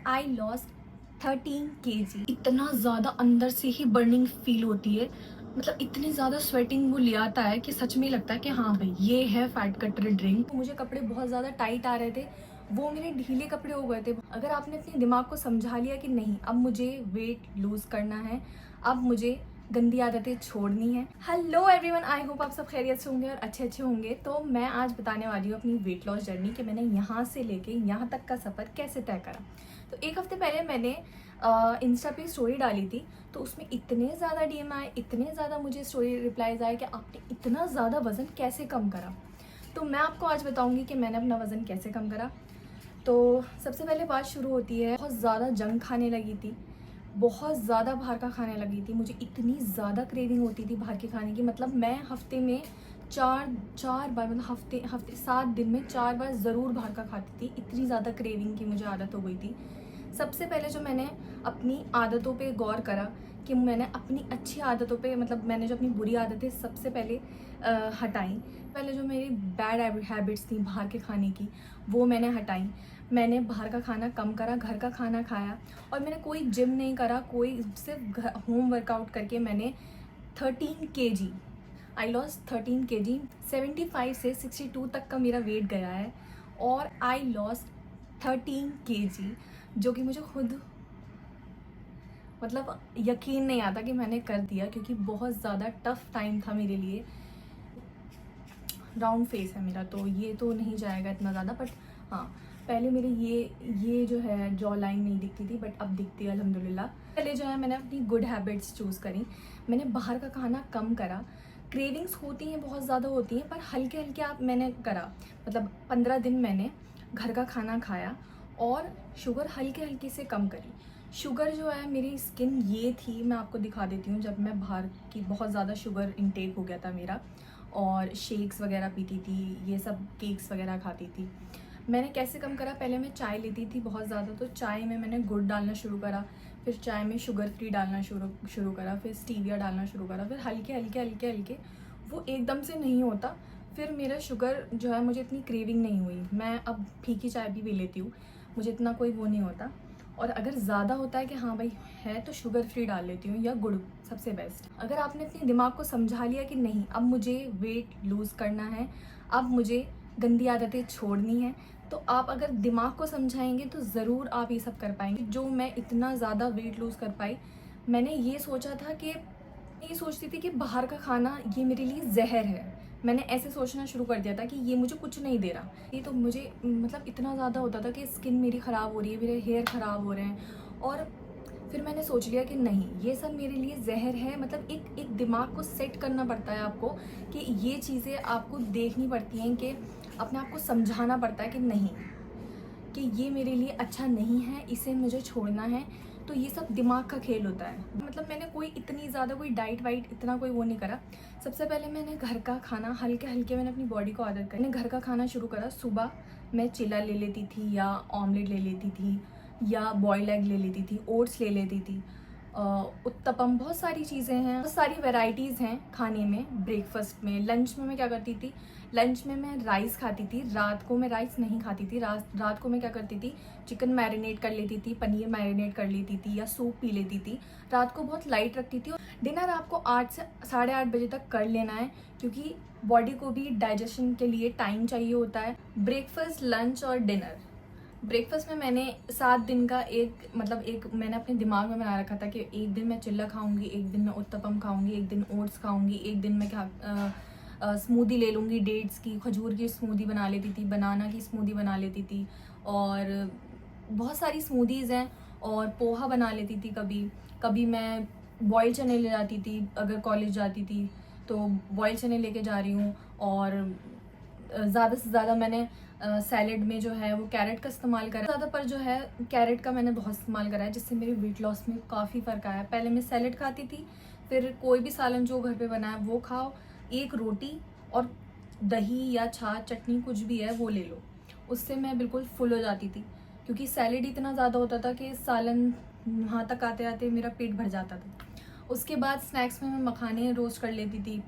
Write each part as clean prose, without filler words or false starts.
I lost 13 kg। इतना ज़्यादा अंदर से ही बर्निंग फील होती है, मतलब इतनी ज़्यादा स्वेटिंग वो ले आता है कि सच में लगता है कि हाँ भाई ये है फैट कटर ड्रिंक। मुझे कपड़े बहुत ज़्यादा टाइट आ रहे थे, वो मेरे ढीले कपड़े हो गए थे। अगर आपने अपने दिमाग को समझा लिया कि नहीं अब मुझे वेट लूज़ करना है, अब मुझे गंदी आदतें छोड़नी है। हेलो एवरीवन, आई होप आप सब खैरियत से होंगे और अच्छे होंगे। तो मैं आज बताने वाली हूँ अपनी वेट लॉस जर्नी कि मैंने यहाँ से लेके यहाँ तक का सफ़र कैसे तय करा। तो एक हफ्ते पहले मैंने इंस्टा पे स्टोरी डाली थी, तो उसमें इतने ज़्यादा डीएम आए, इतने ज़्यादा मुझे स्टोरी रिप्लाईज आए कि आपने इतना ज़्यादा वज़न कैसे कम करा। तो मैं आपको आज बताऊँगी कि मैंने अपना वज़न कैसे कम करा। तो सबसे पहले बात शुरू होती है, बहुत ज़्यादा जंक खाने लगी थी, बहुत ज़्यादा बाहर का खाने लगी थी। मुझे इतनी ज़्यादा क्रेविंग होती थी बाहर के खाने की, मतलब मैं हफ्ते में चार बार, मतलब हफ्ते 7 दिन में 4 बार ज़रूर बाहर का खाती थी। इतनी ज़्यादा क्रेविंग की मुझे आदत हो गई थी। सबसे पहले जो मैंने अपनी आदतों पे गौर करा कि मैंने अपनी अच्छी आदतों पे, मतलब मैंने जो अपनी बुरी आदतें सबसे पहले हटाई। पहले जो मेरी बैड हैबिट्स थी बाहर के खाने की, वो मैंने हटाई। मैंने बाहर का खाना कम करा, घर का खाना खाया, और मैंने कोई जिम नहीं करा, कोई सिर्फ होम वर्कआउट करके मैंने 13 kg, आई लॉस 13 kg। 75 से 62 तक का मेरा वेट गया है, और आई लॉस 13 kg, जो कि मुझे खुद मतलब यकीन नहीं आता कि मैंने कर दिया, क्योंकि बहुत ज़्यादा टफ टाइम था मेरे लिए। राउंड फेस है मेरा, तो ये तो नहीं जाएगा इतना ज़्यादा, बट हाँ पहले मेरे ये जो है जॉ लाइन नहीं दिखती थी, बट अब दिखती है अल्हम्दुलिल्लाह। पहले जो है मैंने अपनी गुड हैबिट्स चूज़ करी, मैंने बाहर का खाना कम करा। क्रेविंग्स होती हैं, बहुत ज़्यादा होती हैं, पर हल्के हल्के आप मैंने करा। मतलब 15 दिन मैंने घर का खाना खाया और शुगर हल्के हल्के से कम करी। शुगर जो है, मेरी स्किन ये थी, मैं आपको दिखा देती हूँ। जब मैं बाहर की बहुत ज़्यादा शुगर इंटेक हो गया था मेरा, और शेक्स वगैरह पीती थी, ये सब केक्स वगैरह खाती थी। मैंने कैसे कम करा, पहले मैं चाय लेती थी बहुत ज़्यादा, तो चाय में मैंने गुड़ डालना शुरू करा, फिर चाय में शुगर फ्री डालना शुरू करा, फिर स्टीविया डालना शुरू करा, फिर हल्के हल्के हल्के हल्के, वो एकदम से नहीं होता। फिर मेरा शुगर जो है, मुझे इतनी क्रेविंग नहीं हुई। मैं अब फीकी चाय भी पी लेती हूँ, मुझे इतना कोई वो नहीं होता। और अगर ज़्यादा होता है कि हाँ भाई है, तो शुगर फ्री डाल लेती हूँ, या गुड़ सबसे बेस्ट। अगर आपने अपने दिमाग को समझा लिया कि नहीं अब मुझे वेट लूज़ करना है, अब मुझे गंदी आदतें छोड़नी है, तो आप अगर दिमाग को समझाएंगे तो ज़रूर आप ये सब कर पाएंगे। जो मैं इतना ज़्यादा वेट लूज़ कर पाई, मैंने ये सोचा था कि, ये सोचती थी कि बाहर का खाना ये मेरे लिए जहर है। मैंने ऐसे सोचना शुरू कर दिया था कि ये मुझे कुछ नहीं दे रहा। ये तो मुझे मतलब इतना ज़्यादा होता था कि स्किन मेरी ख़राब हो रही है, मेरे हेयर ख़राब हो रहे हैं। और फिर मैंने सोच लिया कि नहीं, ये सब मेरे लिए जहर है। मतलब एक दिमाग को सेट करना पड़ता है आपको, कि ये चीज़ें आपको देखनी पड़ती हैं, कि अपने आप को समझाना पड़ता है कि नहीं, कि ये मेरे लिए अच्छा नहीं है, इसे मुझे छोड़ना है। तो ये सब दिमाग का खेल होता है। मतलब मैंने कोई इतनी ज़्यादा कोई डाइट वाइट इतना कोई वो नहीं करा। सबसे पहले मैंने घर का खाना हल्के हल्के, मैंने अपनी बॉडी को आदत करी। मैंने घर का खाना शुरू करा। सुबह मैं चिला ले लेती थी, या ऑमलेट ले लेती थी, या बॉयल एग ले लेती थी, ओट्स ले लेती थी, उत्तपम, बहुत सारी चीज़ें हैं, बहुत सारी वैरायटीज़ हैं खाने में। ब्रेकफास्ट में, लंच में मैं क्या करती थी, लंच में मैं राइस खाती थी। रात को मैं राइस नहीं खाती थी। रात को मैं क्या करती थी, चिकन मैरिनेट कर लेती थी, पनीर मैरिनेट कर लेती थी, या सूप पी लेती थी। रात को बहुत लाइट रखती थी। डिनर आपको 8 से 8:30 बजे तक कर लेना है, क्योंकि बॉडी को भी डाइजेशन के लिए टाइम चाहिए होता है। ब्रेकफास्ट, लंच और डिनर। ब्रेकफास्ट में मैंने 7 दिन का एक मैंने अपने दिमाग में बना रखा था कि एक दिन मैं चिल्ला खाऊंगी, एक दिन मैं उत्तपम खाऊंगी, एक दिन ओट्स खाऊंगी, एक दिन मैं स्मूदी ले लूँगी, डेट्स की, खजूर की स्मूदी बना लेती थी, बनाना की स्मूदी बना लेती थी, और बहुत सारी स्मूदीज़ हैं। और पोहा बना लेती थी। कभी कभी मैं बॉयल चने ले जाती थी, अगर कॉलेज जाती थी तो बॉयल चने लेके जा रही हूँ। और ज़्यादा से ज़्यादा मैंने सैलेड में जो है वो कैरेट का इस्तेमाल करा ज़्यादा, पर जो है कैरेट का मैंने बहुत इस्तेमाल करा है, जिससे मेरे वेट लॉस में काफ़ी फ़र्क आया है। पहले मैं सैलेड खाती थी, फिर कोई भी सालन जो घर पे बना है वो खाओ, एक रोटी और दही या छाछ, चटनी कुछ भी है वो ले लो, उससे मैं बिल्कुल फुल हो जाती थी। क्योंकि सैलेड इतना ज़्यादा होता था कि सालन वहाँ तक आते आते मेरा पेट भर जाता था। उसके बाद स्नैक्स में मैं मखाने रोस्ट कर लेती थी,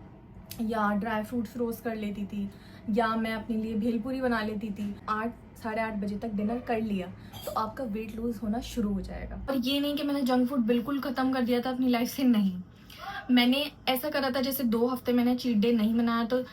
या ड्राई फ्रूट्स रोस्ट कर लेती थी, या मैं अपने लिए भेलपूरी बना लेती थी। 8 8:30 बजे तक डिनर कर लिया तो आपका वेट लूज़ होना शुरू हो जाएगा। और ये नहीं कि मैंने जंक फूड बिल्कुल ख़त्म कर दिया था अपनी लाइफ से, नहीं। मैंने ऐसा करा था, जैसे 2 हफ्ते मैंने चीट डे नहीं मनाया, तो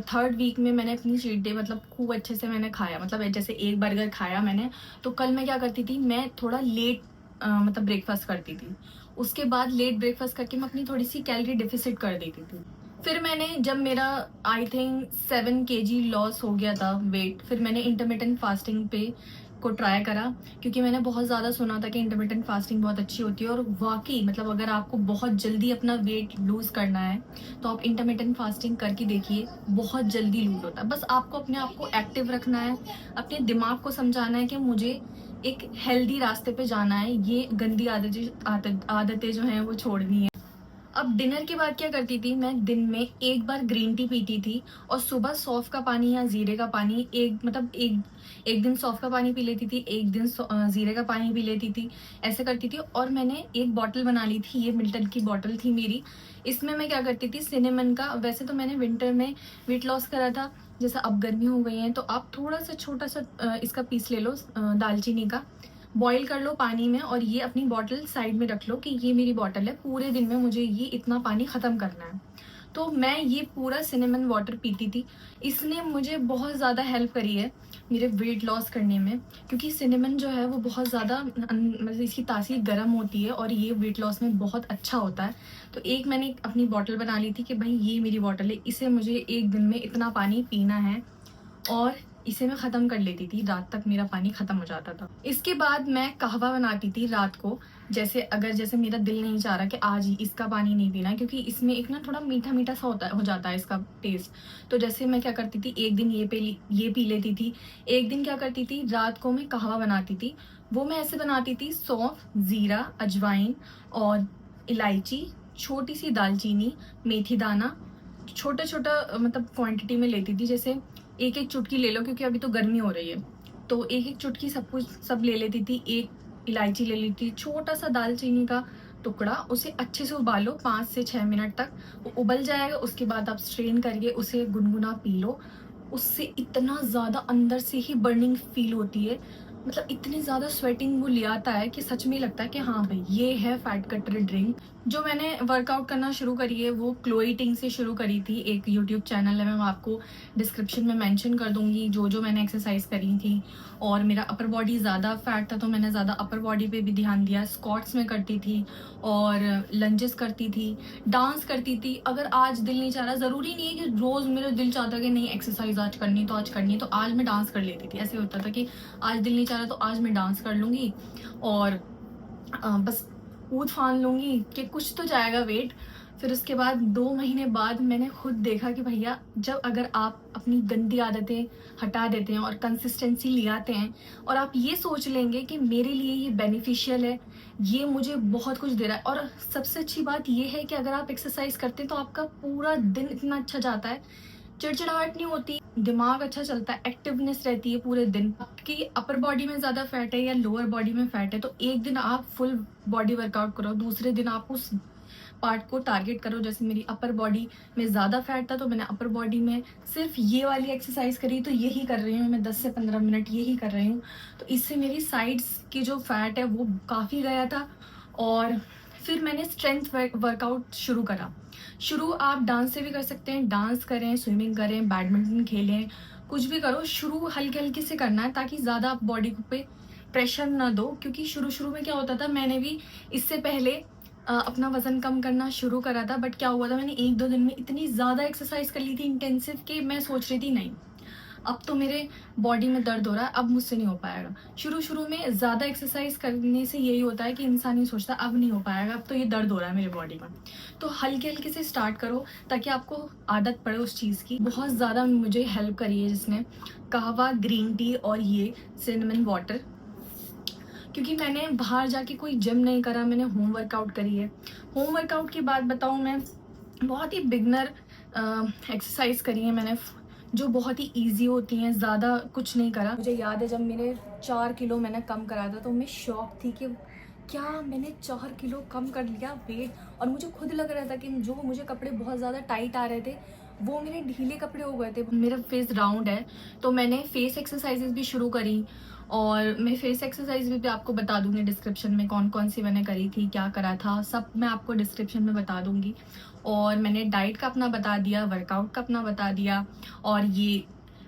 थर्ड वीक में मैंने अपनी चीट डे मतलब खूब अच्छे से मैंने खाया। मतलब जैसे एक बर्गर खाया मैंने, तो कल मैं क्या करती थी, मैं थोड़ा लेट मतलब ब्रेकफास्ट करती थी। उसके बाद लेट ब्रेकफास्ट करके मैं अपनी थोड़ी सी कैलोरी डिफिसिट कर देती थी। फिर मैंने, जब मेरा आई थिंक 7 kg लॉस हो गया था वेट, फिर मैंने इंटरमिटेंट फास्टिंग पे को ट्राई करा, क्योंकि मैंने बहुत ज़्यादा सुना था कि इंटरमिटेंट फास्टिंग बहुत अच्छी होती है। और वाकई मतलब अगर आपको बहुत जल्दी अपना वेट लूज़ करना है तो आप इंटरमिटेंट फास्टिंग करके देखिए, बहुत जल्दी लूज़ होता है। बस आपको अपने आप को एक्टिव रखना है, अपने दिमाग को समझाना है कि मुझे एक हेल्दी रास्ते पे जाना है, ये गंदी आदतें जो हैं वो छोड़नी है। अब डिनर के बाद क्या करती थी, मैं दिन में एक बार ग्रीन टी पीती थी, और सुबह सौंफ का पानी या जीरे का पानी, एक दिन सौंफ का पानी पी लेती थी, एक दिन जीरे का पानी पी लेती थी, ऐसे करती थी। और मैंने एक बॉटल बना ली थी, ये मिल्टन की बॉटल थी मेरी। इसमें मैं क्या करती थी, सिनेमन का, वैसे तो मैंने विंटर में वेट लॉस करा था, जैसे अब गर्मी हो गई है तो आप थोड़ा सा छोटा सा इसका पीस ले लो, दालचीनी का, बॉईल कर लो पानी में, और ये अपनी बॉटल साइड में रख लो कि ये मेरी बॉटल है, पूरे दिन में मुझे ये इतना पानी ख़त्म करना है। तो मैं ये पूरा सिनेमन वाटर पीती थी। इसने मुझे बहुत ज़्यादा हेल्प करी है मेरे वेट लॉस करने में, क्योंकि सिनेमन जो है वो बहुत ज़्यादा मतलब इसकी तासीर गर्म होती है, और ये वेट लॉस में बहुत अच्छा होता है। तो एक मैंने अपनी बॉटल बना ली थी कि भाई ये मेरी बॉटल है, इसे मुझे एक दिन में इतना पानी पीना है, और इसे मैं ख़त्म कर लेती थी, रात तक मेरा पानी ख़त्म हो जाता था। इसके बाद मैं कहवा बनाती थी रात को, जैसे मेरा दिल नहीं चाह रहा कि आज ही इसका पानी नहीं पीना, क्योंकि इसमें एक ना थोड़ा मीठा मीठा सा हो जाता है इसका टेस्ट। तो जैसे मैं क्या करती थी, एक दिन ये पी लेती थी, एक दिन क्या करती थी, रात को मैं कहवा बनाती थी। वो मैं ऐसे बनाती थी, सौंफ, ज़ीरा, अजवाइन और इलायची, छोटी सी दालचीनी, मेथी दाना, छोटा छोटा मतलब क्वांटिटी में लेती थी। जैसे एक एक चुटकी ले लो, क्योंकि अभी तो गर्मी हो रही है, तो एक एक चुटकी सब ले लेती थी। एक इलायची ले लेती थी, छोटा सा दालचीनी का टुकड़ा, उसे अच्छे से उबालो 5 से 6 मिनट तक, वो उबल जाएगा। उसके बाद आप स्ट्रेन करके उसे गुनगुना पी लो। उससे इतना ज़्यादा अंदर से ही बर्निंग फील होती है, मतलब इतनी ज़्यादा स्वेटिंग वो ले आता है कि सच में लगता है कि हाँ भाई ये है फैट कटर ड्रिंक। जो मैंने वर्कआउट करना शुरू करी है वो क्लोई टिंग से शुरू करी थी। एक यूट्यूब चैनल है, मैं आपको डिस्क्रिप्शन में मेंशन कर दूंगी जो मैंने एक्सरसाइज करी थी। और मेरा अपर बॉडी ज़्यादा फैट था तो मैंने ज़्यादा अपर बॉडी पे भी ध्यान दिया। स्क्वाट्स में करती थी और लंजेस करती थी, डांस करती थी। अगर आज दिल नहीं चाह रहा, ज़रूरी नहीं है कि रोज़ मेरा दिल चाहता कि नहीं एक्सरसाइज आज करनी तो आज करनी, तो आज मैं डांस कर लेती थी। ऐसे होता था कि आज दिल नहीं चाह रहा तो आज मैं डांस कर लूँगी, और बस कूद फान लूँगी कि कुछ तो जाएगा वेट। फिर उसके बाद 2 महीने बाद मैंने खुद देखा कि भैया जब अगर आप अपनी गंदी आदतें हटा देते हैं और कंसिस्टेंसी ले आते हैं, और आप ये सोच लेंगे कि मेरे लिए ये बेनिफिशियल है, ये मुझे बहुत कुछ दे रहा है। और सबसे अच्छी बात ये है कि अगर आप एक्सरसाइज करते हैं तो आपका पूरा दिन इतना अच्छा जाता है, चिड़चिड़ाहट नहीं होती, दिमाग अच्छा चलता है, एक्टिवनेस रहती है पूरे दिन। आपकी अपर बॉडी में ज़्यादा फैट है या लोअर बॉडी में फैट है, तो एक दिन आप फुल बॉडी वर्कआउट करो, दूसरे दिन आप उस पार्ट को टारगेट करो। जैसे मेरी अपर बॉडी में ज़्यादा फैट था तो मैंने अपर बॉडी में सिर्फ ये वाली एक्सरसाइज करी, तो यही कर रही हूँ मैं 10 से 15 मिनट यही कर रही हूँ। तो इससे मेरी साइड्स की जो फैट है वो काफ़ी गया था। और फिर मैंने स्ट्रेंथ वर्कआउट शुरू करा। शुरू आप डांस से भी कर सकते हैं, डांस करें, स्विमिंग करें, बैडमिंटन खेलें, कुछ भी करो। शुरू हल्के हल्के से करना है ताकि ज़्यादा आप बॉडी पे प्रेशर ना दो, क्योंकि शुरू में क्या होता था, मैंने भी इससे पहले अपना वज़न कम करना शुरू करा था, बट क्या हुआ था, मैंने 1-2 दिन में इतनी ज़्यादा एक्सरसाइज कर ली थी इंटेंसिव कि मैं सोच रही थी नहीं अब तो मेरे बॉडी में दर्द हो रहा है, अब मुझसे नहीं हो पाएगा। शुरू में ज़्यादा एक्सरसाइज करने से यही होता है कि इंसान ही सोचता है अब नहीं हो पाएगा, अब तो ये दर्द हो रहा है मेरे बॉडी में। तो हल्के हल्के से स्टार्ट करो ताकि आपको आदत पड़े उस चीज़ की। बहुत ज़्यादा मुझे हेल्प करी है जिसने कहवा, ग्रीन टी और ये सिनेमन वाटर, क्योंकि मैंने बाहर जाके कोई जिम नहीं करा, मैंने होम वर्कआउट करी है। होम वर्कआउट की बात बताऊँ, मैं बहुत ही बिगनर एक्सरसाइज करी है मैंने, जो बहुत ही इजी होती हैं, ज़्यादा कुछ नहीं करा। मुझे याद है जब मेरे 4 किलो मैंने कम करा था तो मैं शॉक थी कि क्या मैंने 4 किलो कम कर लिया वेट। और मुझे खुद लग रहा था कि जो मुझे कपड़े बहुत ज़्यादा टाइट आ रहे थे वो मेरे ढीले कपड़े हो गए थे। मेरा फेस राउंड है तो मैंने फेस एक्सरसाइजेज भी शुरू करी, और मैं फेस एक्सरसाइज भी आपको बता दूंगी डिस्क्रिप्शन में कौन कौन सी मैंने करी थी, क्या करा था, सब मैं आपको डिस्क्रिप्शन में बता दूंगी। और मैंने डाइट का अपना बता दिया, वर्कआउट का अपना बता दिया, और ये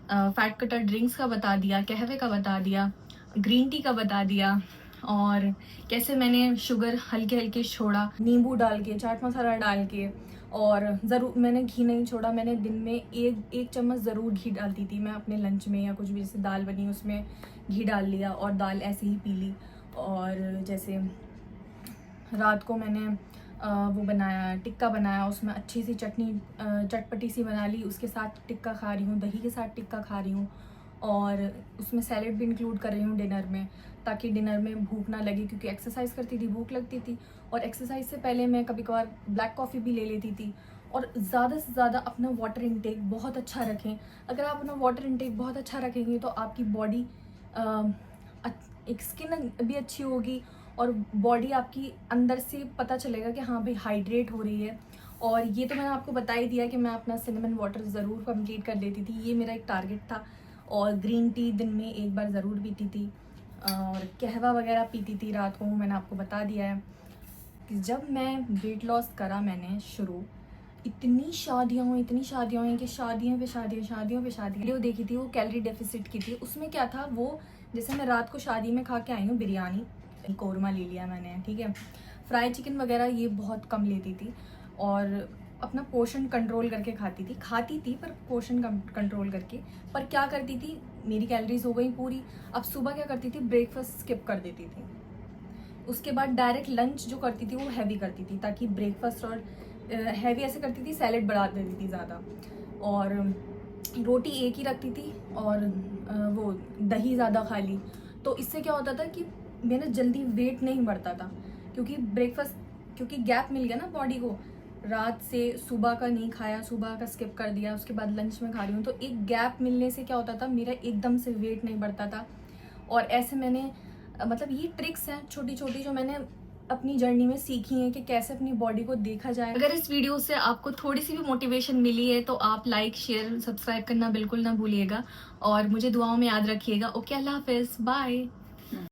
फैट कटर ड्रिंक्स का बता दिया, कहवे का बता दिया, ग्रीन टी का बता दिया, और कैसे मैंने शुगर हल्के हल्के छोड़ा, नींबू डाल के, चाट मसाला डाल के। और ज़रूर मैंने घी नहीं छोड़ा, मैंने दिन में एक चम्मच ज़रूर घी डालती थी मैं अपने लंच में, या कुछ भी जैसे दाल बनी उसमें घी डाल लिया और दाल ऐसे ही पी ली। और जैसे रात को मैंने वो बनाया, टिक्का बनाया, उसमें अच्छी सी चटनी चटपटी सी बना ली, उसके साथ टिक्का खा रही हूँ, दही के साथ टिक्का खा रही हूँ, और उसमें सैलेड भी इंक्लूड कर रही हूँ डिनर में, ताकि डिनर में भूख ना लगे, क्योंकि एक्सरसाइज करती थी भूख लगती थी। और एक्सरसाइज से पहले मैं कभी कभार ब्लैक कॉफ़ी भी ले लेती थी। और ज़्यादा से ज़्यादा अपना वाटर इनटेक बहुत अच्छा रखें। अगर आप अपना वाटर इनटेक बहुत अच्छा रखेंगे तो आपकी बॉडी एक स्किन भी अच्छी होगी, और बॉडी आपकी अंदर से पता चलेगा कि हाँ भाई हाइड्रेट हो रही है। और ये तो मैंने आपको बता ही दिया कि मैं अपना सिनेमन वाटर ज़रूर कंप्लीट कर लेती थी, ये मेरा एक टारगेट था। और ग्रीन टी दिन में एक बार ज़रूर पीती थी, और कहवा वगैरह पीती थी रात को, मैंने आपको बता दिया है। कि जब मैं वेट लॉस करा मैंने शुरू, इतनी शादियाँ हुई कि शादियों पे शादियाँ वीडियो देखी थी, वो कैलोरी डेफिसिट की थी। उसमें क्या था, वो जैसे मैं रात को शादी में खा के आई हूँ बिरयानी, कौरमा ले लिया मैंने, ठीक है, फ्राई चिकन वगैरह ये बहुत कम लेती थी, और अपना पोर्शन कंट्रोल करके खाती थी पर पोर्शन कंट्रोल करके। पर क्या करती थी, मेरी कैलोरीज हो गई पूरी। अब सुबह क्या करती थी, ब्रेकफास्ट स्किप कर देती थी, उसके बाद डायरेक्ट लंच जो करती थी वो हैवी करती थी, ताकि ब्रेकफास्ट और हैवी ऐसे करती थी, सैलेड बढ़ा देती थी ज़्यादा, और रोटी एक ही रखती थी, और वो दही ज़्यादा खा ली। तो इससे क्या होता था कि मेरा जल्दी वेट नहीं बढ़ता था, क्योंकि गैप मिल गया ना बॉडी को। रात से सुबह का नहीं खाया, सुबह का स्किप कर दिया, उसके बाद लंच में खा रही हूँ, तो एक गैप मिलने से क्या होता था, मेरा एकदम से वेट नहीं बढ़ता था। और ऐसे मैंने मतलब ये ट्रिक्स हैं छोटी छोटी जो मैंने अपनी जर्नी में सीखी हैं कि कैसे अपनी बॉडी को देखा जाए। अगर इस वीडियो से आपको थोड़ी सी भी मोटिवेशन मिली है तो आप लाइक, शेयर, सब्सक्राइब करना बिल्कुल ना भूलिएगा, और मुझे दुआओं में याद रखिएगा। ओके, अल्लाह हाफिज़, बाय।